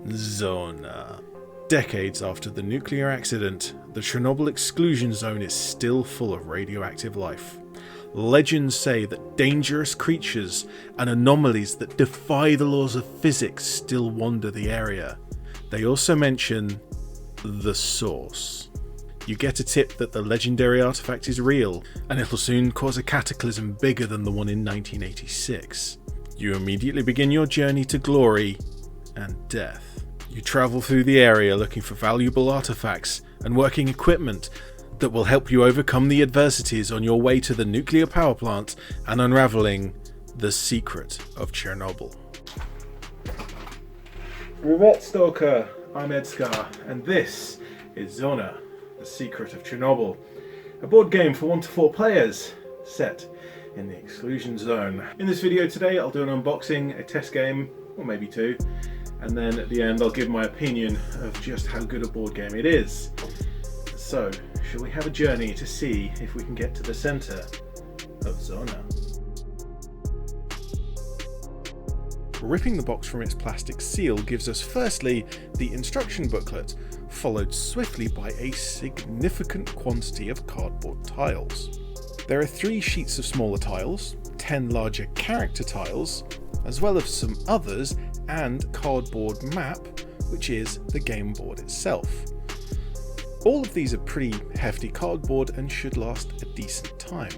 ZONA. Decades after the nuclear accident, the Chernobyl exclusion zone is still full of radioactive life. Legends say that dangerous creatures and anomalies that defy the laws of physics still wander the area. They also mention the source. You get a tip that the legendary artifact is real, and it'll soon cause a cataclysm bigger than the one in 1986. You immediately begin your journey to glory and death. You travel through the area looking for valuable artifacts and working equipment that will help you overcome the adversities on your way to the nuclear power plant and unraveling the secret of Chernobyl. Stalker, I'm s.t.a.l.k.e.r, and this is ZONA, The Secret of Chernobyl, a board game for 1 to 4 players set in the exclusion zone. In this video today I'll do an unboxing, a test game, or maybe 2, and then at the end I'll give my opinion of just how good a board game it is. So, shall we have a journey to see if we can get to the centre of ZONA? Ripping the box from its plastic seal gives us firstly the instruction booklet, followed swiftly by a significant quantity of cardboard tiles. There are 3 sheets of smaller tiles, 10 larger character tiles, as well as some others, and cardboard map, which is the game board itself. All of these are pretty hefty cardboard and should last a decent time.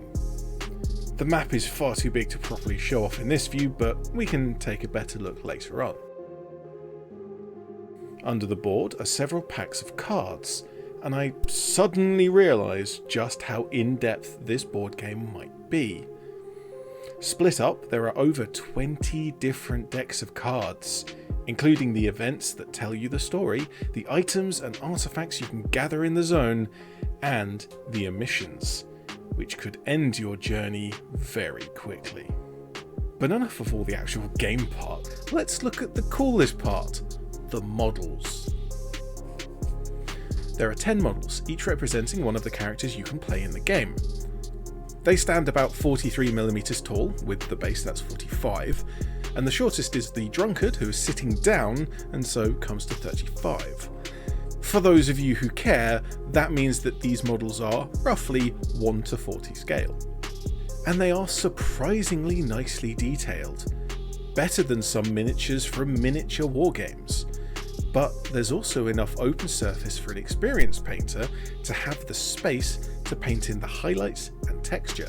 The map is far too big to properly show off in this view, but we can take a better look later on. Under the board are several packs of cards, and I suddenly realised just how in-depth this board game might be. Split up, there are over 20 different decks of cards, including the events that tell you the story, the items and artifacts you can gather in the zone, and the emissions, which could end your journey very quickly. But enough of all the actual game part, let's look at the coolest part, the models. There are 10 models, each representing one of the characters you can play in the game. They stand about 43mm tall, with the base that's 45, and the shortest is the drunkard, who is sitting down and so comes to 35. For those of you who care, that means that these models are roughly 1 to 40 scale. And they are surprisingly nicely detailed, better than some miniatures from miniature wargames. But there's also enough open surface for an experienced painter to have the space to paint in the highlights and texture.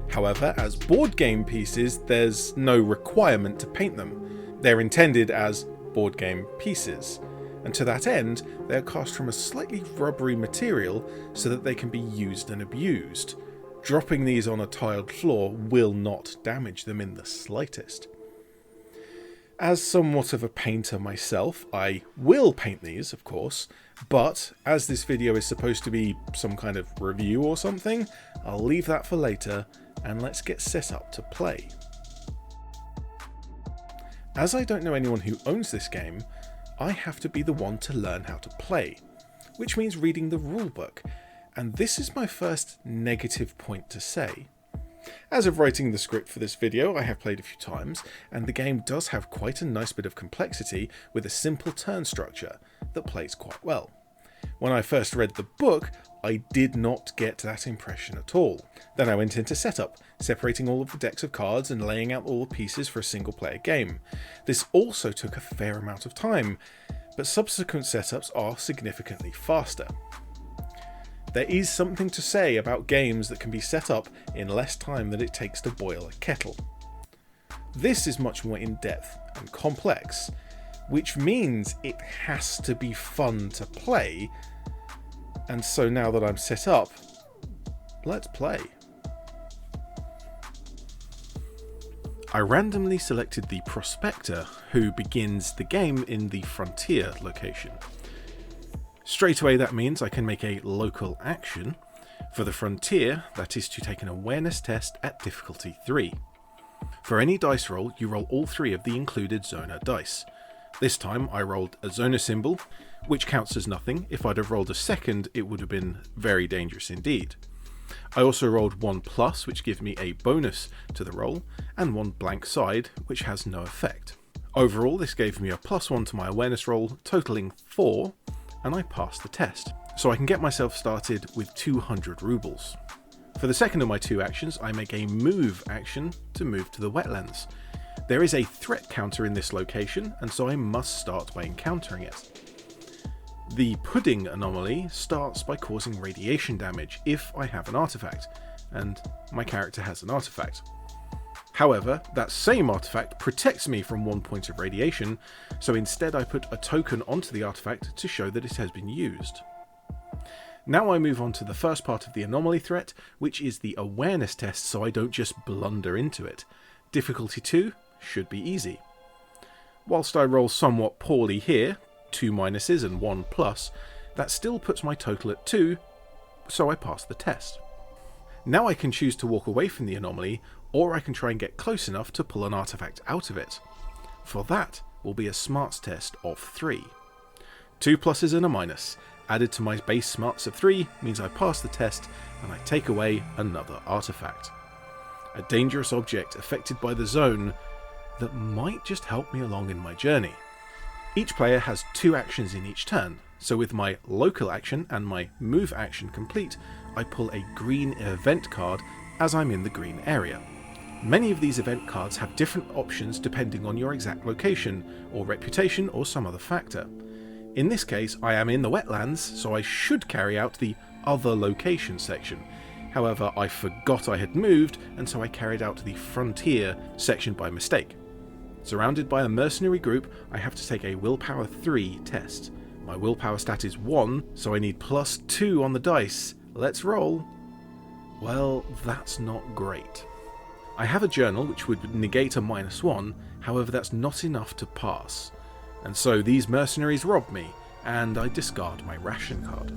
However, as board game pieces, there's no requirement to paint them. They're intended as board game pieces, and to that end, they are cast from a slightly rubbery material so that they can be used and abused. Dropping these on a tiled floor will not damage them in the slightest. As somewhat of a painter myself, I will paint these, of course, but as this video is supposed to be some kind of review or something, I'll leave that for later, and let's get set up to play. As I don't know anyone who owns this game, I have to be the one to learn how to play, which means reading the rulebook, and this is my first negative point to say. As of writing the script for this video, I have played a few times, and the game does have quite a nice bit of complexity with a simple turn structure that plays quite well. When I first read the book, I did not get that impression at all. Then I went into setup, separating all of the decks of cards and laying out all the pieces for a single player game. This also took a fair amount of time, but subsequent setups are significantly faster. There is something to say about games that can be set up in less time than it takes to boil a kettle. This is much more in-depth and complex, which means it has to be fun to play, and so now that I'm set up, let's play. I randomly selected the Prospector, who begins the game in the Frontier location. Straight away that means I can make a local action. For the Frontier, that is to take an awareness test at difficulty 3. For any dice roll, you roll all 3 of the included ZONA dice. This time I rolled a ZONA symbol, which counts as nothing. If I'd have rolled a second, it would have been very dangerous indeed. I also rolled 1+, which gives me a bonus to the roll, and 1 blank side, which has no effect. Overall, this gave me a +1 to my awareness roll, totaling 4, and I passed the test. So I can get myself started with 200 rubles. For the second of my 2 actions, I make a move action to move to the wetlands. There is a threat counter in this location, and so I must start by encountering it. The pudding anomaly starts by causing radiation damage if I have an artifact, and my character has an artifact. However, that same artifact protects me from 1 point of radiation, so instead I put a token onto the artifact to show that it has been used. Now I move on to the first part of the anomaly threat, which is the awareness test, so I don't just blunder into it. Difficulty 2 should be easy. Whilst I roll somewhat poorly here, 2 minuses and 1 plus, that still puts my total at 2, so I pass the test. Now I can choose to walk away from the anomaly, or I can try and get close enough to pull an artifact out of it. For that will be a smarts test of 3. 2 pluses and a minus, added to my base smarts of 3 means I pass the test and I take away another artifact. A dangerous object affected by the zone that might just help me along in my journey. Each player has 2 actions in each turn, so with my local action and my move action complete, I pull a green event card as I'm in the green area. Many of these event cards have different options depending on your exact location, or reputation, or some other factor. In this case, I am in the wetlands, so I should carry out the other location section. However, I forgot I had moved, and so I carried out the frontier section by mistake. Surrounded by a mercenary group, I have to take a willpower 3 test. My willpower stat is 1, so I need +2 on the dice. Let's roll. Well, that's not great. I have a journal which would negate a -1, however that's not enough to pass. And so these mercenaries rob me, and I discard my ration card.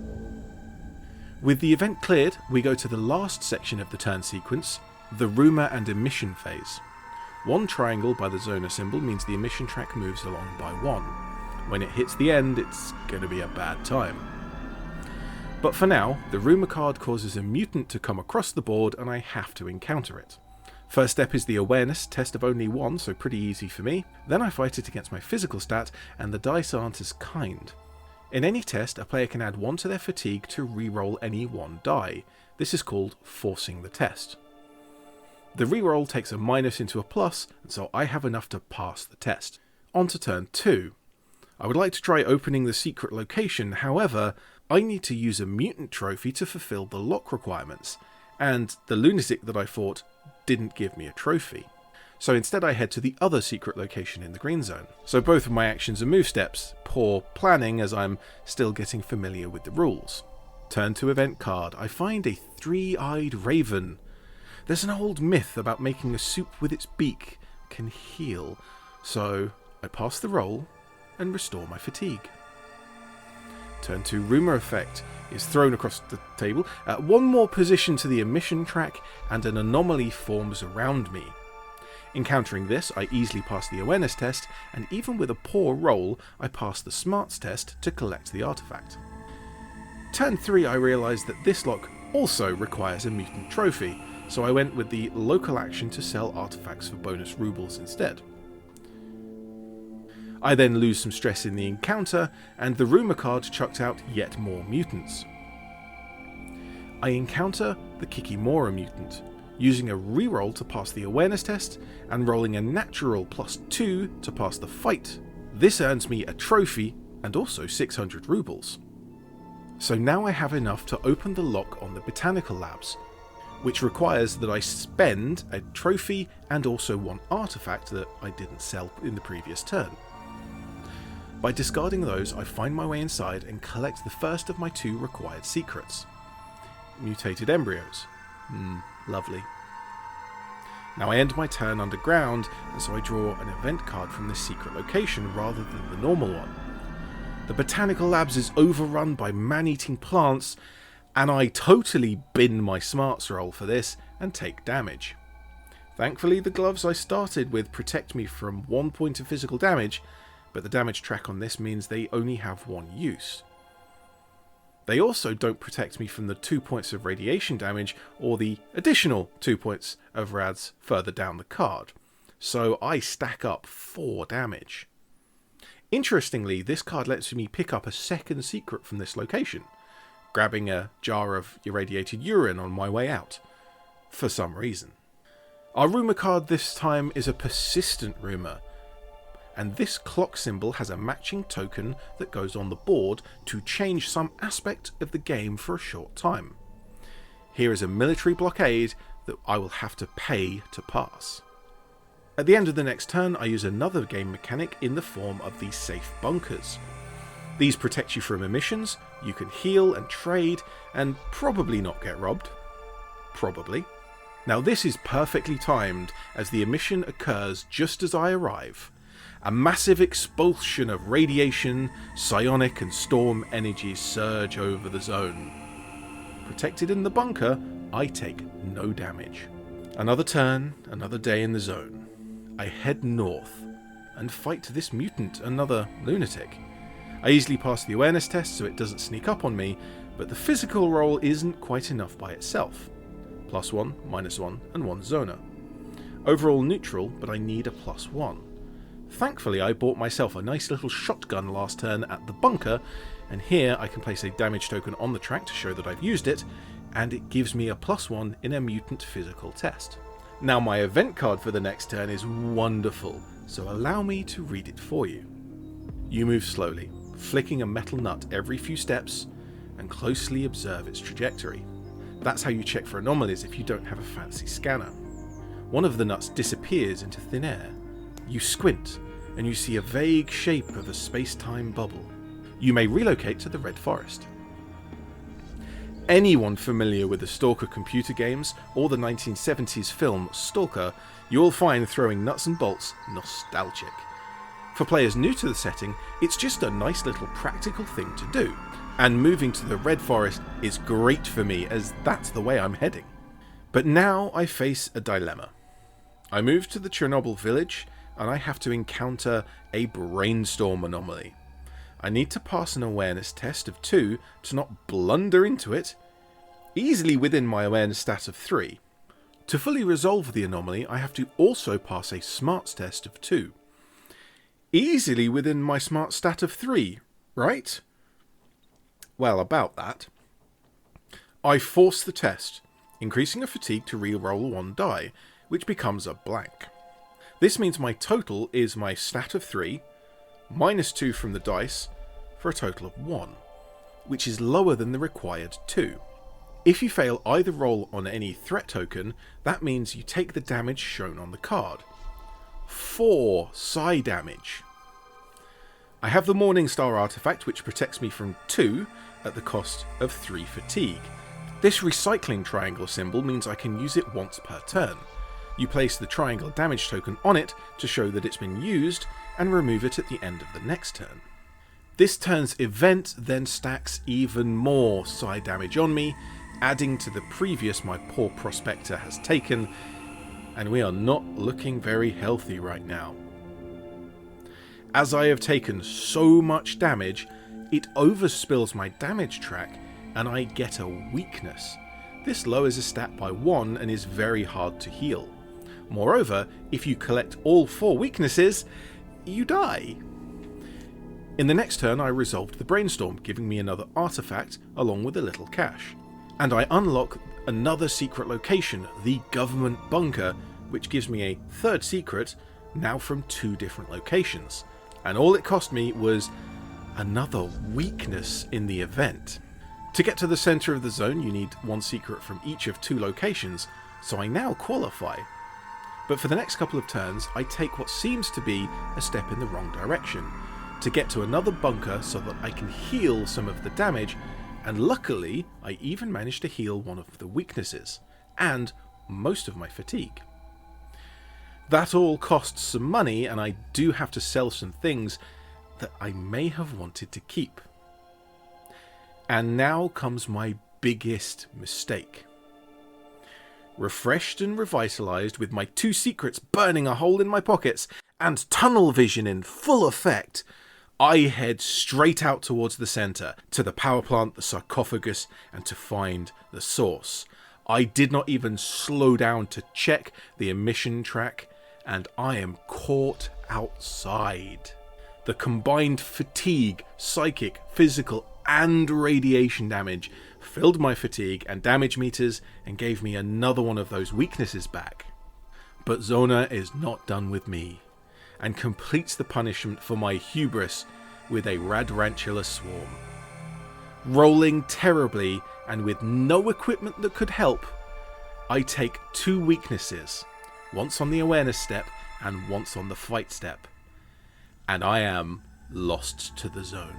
With the event cleared, we go to the last section of the turn sequence, the rumour and emission phase. 1 triangle by the ZONA symbol means the emission track moves along by 1. When it hits the end, it's going to be a bad time. But for now, the rumour card causes a mutant to come across the board and I have to encounter it. First step is the awareness test of only 1, so pretty easy for me. Then I fight it against my physical stat, and the dice aren't as kind. In any test, a player can add 1 to their fatigue to re-roll any 1 die. This is called forcing the test. The re-roll takes a minus into a plus, and so I have enough to pass the test. On to turn 2. I would like to try opening the secret location, however, I need to use a mutant trophy to fulfill the lock requirements, and the lunatic that I fought didn't give me a trophy. So instead I head to the other secret location in the green zone. So both of my actions are move steps, poor planning as I'm still getting familiar with the rules. Turn to event card, I find a 3-eyed raven. There's an old myth about making a soup with its beak can heal, so I pass the roll and restore my fatigue. Turn 2 rumour effect is thrown across the table. 1 more position to the emission track and an anomaly forms around me. Encountering this, I easily pass the awareness test, and even with a poor roll, I pass the smarts test to collect the artifact. Turn 3, I realised that this lock also requires a mutant trophy, so I went with the local action to sell artifacts for bonus rubles instead. I then lose some stress in the encounter, and the rumour card chucked out yet more mutants. I encounter the Kikimora mutant, using a reroll to pass the awareness test, and rolling a natural +2 to pass the fight. This earns me a trophy, and also 600 rubles. So now I have enough to open the lock on the botanical labs, which requires that I spend a trophy and also 1 artifact that I didn't sell in the previous turn. By discarding those, I find my way inside and collect the first of my 2 required secrets. Mutated embryos. Lovely. Now I end my turn underground, and so I draw an event card from this secret location rather than the normal one. The botanical labs is overrun by man-eating plants, and I totally bin my smarts roll for this and take damage. Thankfully, the gloves I started with protect me from 1 point of physical damage, but the damage track on this means they only have 1 use. They also don't protect me from the 2 points of radiation damage or the additional 2 points of rads further down the card. so I stack up 4 damage. Interestingly, this card lets me pick up a second secret from this location, grabbing a jar of irradiated urine on my way out, for some reason. Our rumour card this time is a persistent rumour, and this clock symbol has a matching token that goes on the board to change some aspect of the game for a short time. Here is a military blockade that I will have to pay to pass. At the end of the next turn, I use another game mechanic in the form of these safe bunkers. These protect you from emissions, you can heal and trade, and probably not get robbed. Probably. Now this is perfectly timed, as the emission occurs just as I arrive. A massive expulsion of radiation, psionic and storm energies surge over the zone. Protected in the bunker, I take no damage. Another turn, another day in the zone. I head north and fight this mutant, another lunatic. I easily pass the awareness test so it doesn't sneak up on me, but the physical roll isn't quite enough by itself. +1, -1 and 1 ZONA. Overall neutral, but I need a +1. Thankfully I bought myself a nice little shotgun last turn at the bunker, and here I can place a damage token on the track to show that I've used it, and it gives me a +1 in a mutant physical test. Now my event card for the next turn is wonderful, so allow me to read it for you. You move slowly, flicking a metal nut every few steps, and closely observe its trajectory. That's how you check for anomalies if you don't have a fancy scanner. One of the nuts disappears into thin air. You squint, and you see a vague shape of a space-time bubble. You may relocate to the Red Forest. Anyone familiar with the s.t.a.l.k.e.r computer games or the 1970s film s.t.a.l.k.e.r, you'll find throwing nuts and bolts nostalgic. For players new to the setting, it's just a nice little practical thing to do, and moving to the Red Forest is great for me as that's the way I'm heading. But now I face a dilemma. I move to the Chernobyl village and I have to encounter a brainstorm anomaly. I need to pass an awareness test of 2 to not blunder into it, easily within my awareness stat of 3. To fully resolve the anomaly, I have to also pass a smarts test of 2. Easily within my smart stat of 3, right? Well, about that. I force the test, increasing a fatigue to re-roll 1 die, which becomes a blank. This means my total is my stat of 3, -2 from the dice, for a total of 1, which is lower than the required 2. If you fail either roll on any threat token, that means you take the damage shown on the card. 4 psi damage. I have the Morningstar artifact, which protects me from 2 at the cost of 3 fatigue. This recycling triangle symbol means I can use it once per turn. You place the triangle damage token on it to show that it's been used, and remove it at the end of the next turn. This turn's event then stacks even more psi damage on me, adding to the previous my poor prospector has taken, and we are not looking very healthy right now. As I have taken so much damage, it overspills my damage track, and I get a weakness. This lowers a stat by 1 and is very hard to heal. Moreover, if you collect all 4 weaknesses, you die. In the next turn I resolved the brainstorm, giving me another artifact along with a little cash. And I unlock another secret location, the government bunker, which gives me a 3rd secret, now from 2 different locations. And all it cost me was another weakness in the event. To get to the centre of the zone you need 1 secret from each of 2 locations, so I now qualify. But for the next couple of turns I take what seems to be a step in the wrong direction, to get to another bunker so that I can heal some of the damage, and luckily I even managed to heal one of the weaknesses, and most of my fatigue. That all costs some money, and I do have to sell some things that I may have wanted to keep. And now comes my biggest mistake. Refreshed and revitalised, with my 2 secrets burning a hole in my pockets, and tunnel vision in full effect, I head straight out towards the centre, to the power plant, the sarcophagus, and to find the source. I did not even slow down to check the emission track, and I am caught outside. The combined fatigue, psychic, physical, and radiation damage filled my fatigue and damage meters and gave me another one of those weaknesses back. But ZONA is not done with me, and completes the punishment for my hubris with a Radrantula swarm. Rolling terribly and with no equipment that could help, I take 2 weaknesses, once on the awareness step and once on the fight step, and I am lost to the zone.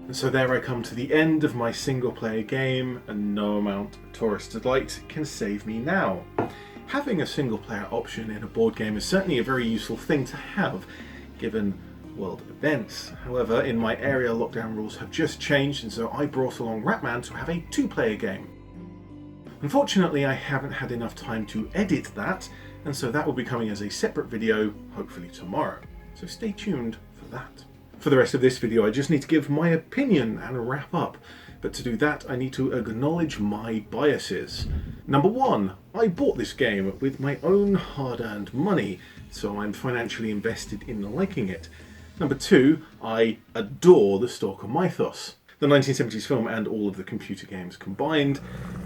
And so there I come to the end of my single player game, and no amount of Taurus Delight can save me now. Having a single player option in a board game is certainly a very useful thing to have, given world events. However, in my area, lockdown rules have just changed, and so I brought along Ratman to have a 2-player game. Unfortunately, I haven't had enough time to edit that, and so that will be coming as a separate video, hopefully tomorrow. So stay tuned for that. For the rest of this video, I just need to give my opinion and wrap up. But to do that, I need to acknowledge my biases. Number 1, I bought this game with my own hard-earned money, so I'm financially invested in liking it. Number 2, I adore the s.t.a.l.k.e.r mythos. The 1970s film and all of the computer games combined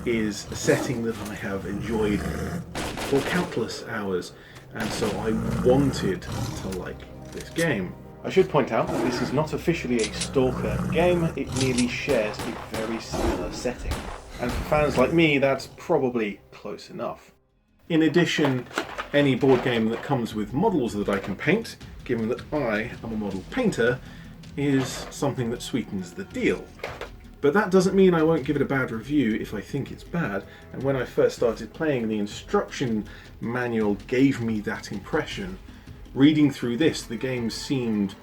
is a setting that I have enjoyed for countless hours, and so I wanted to like this game. I should point out that this is not officially a s.t.a.l.k.e.r game, it merely shares a very similar setting. And for fans like me, that's probably close enough. In addition, any board game that comes with models that I can paint, given that I am a model painter, is something that sweetens the deal. But that doesn't mean I won't give it a bad review if I think it's bad, and when I first started playing, the instruction manual gave me that impression. Reading through this, the game seemed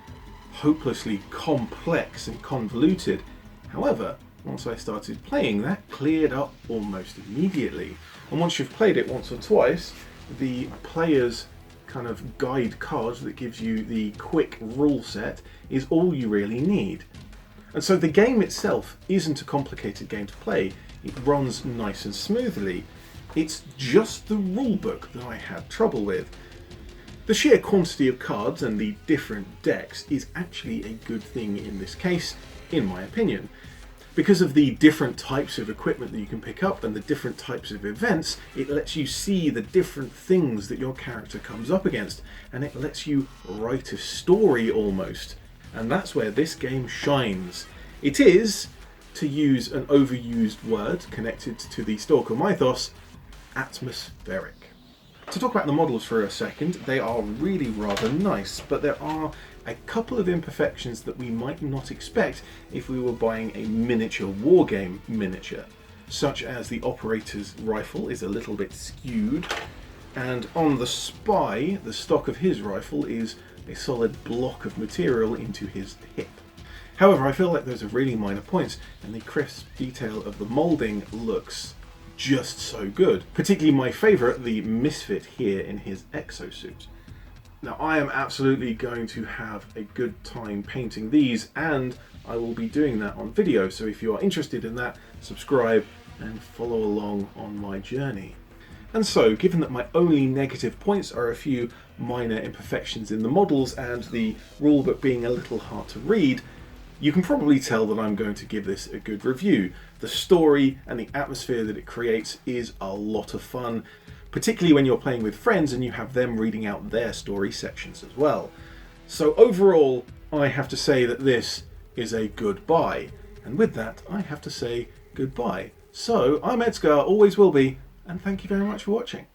hopelessly complex and convoluted. However, once I started playing, that cleared up almost immediately. And once you've played it once or twice, the player's kind of guide card that gives you the quick rule set is all you really need. And so the game itself isn't a complicated game to play. It runs nice and smoothly. It's just the rulebook that I had trouble with. The sheer quantity of cards and the different decks is actually a good thing in this case, in my opinion. Because of the different types of equipment that you can pick up and the different types of events, it lets you see the different things that your character comes up against, and it lets you write a story almost. And that's where this game shines. It is, to use an overused word connected to the s.t.a.l.k.e.r mythos, atmospheric. To talk about the models for a second, they are really rather nice, but there are a couple of imperfections that we might not expect if we were buying a miniature wargame miniature, such as the operator's rifle is a little bit skewed, and on the spy, the stock of his rifle is a solid block of material into his hip. However, I feel like those are really minor points, and the crisp detail of the moulding looks just so good. Particularly my favourite, the misfit here in his exosuit. Now, I am absolutely going to have a good time painting these, and I will be doing that on video, so if you are interested in that, subscribe and follow along on my journey. And so, given that my only negative points are a few minor imperfections in the models and the rulebook being a little hard to read, you can probably tell that I'm going to give this a good review. The story and the atmosphere that it creates is a lot of fun, particularly when you're playing with friends and you have them reading out their story sections as well. So overall, I have to say that this is a good buy. And with that, I have to say goodbye. So, I'm s.t.a.l.k.e.r, always will be, and thank you very much for watching.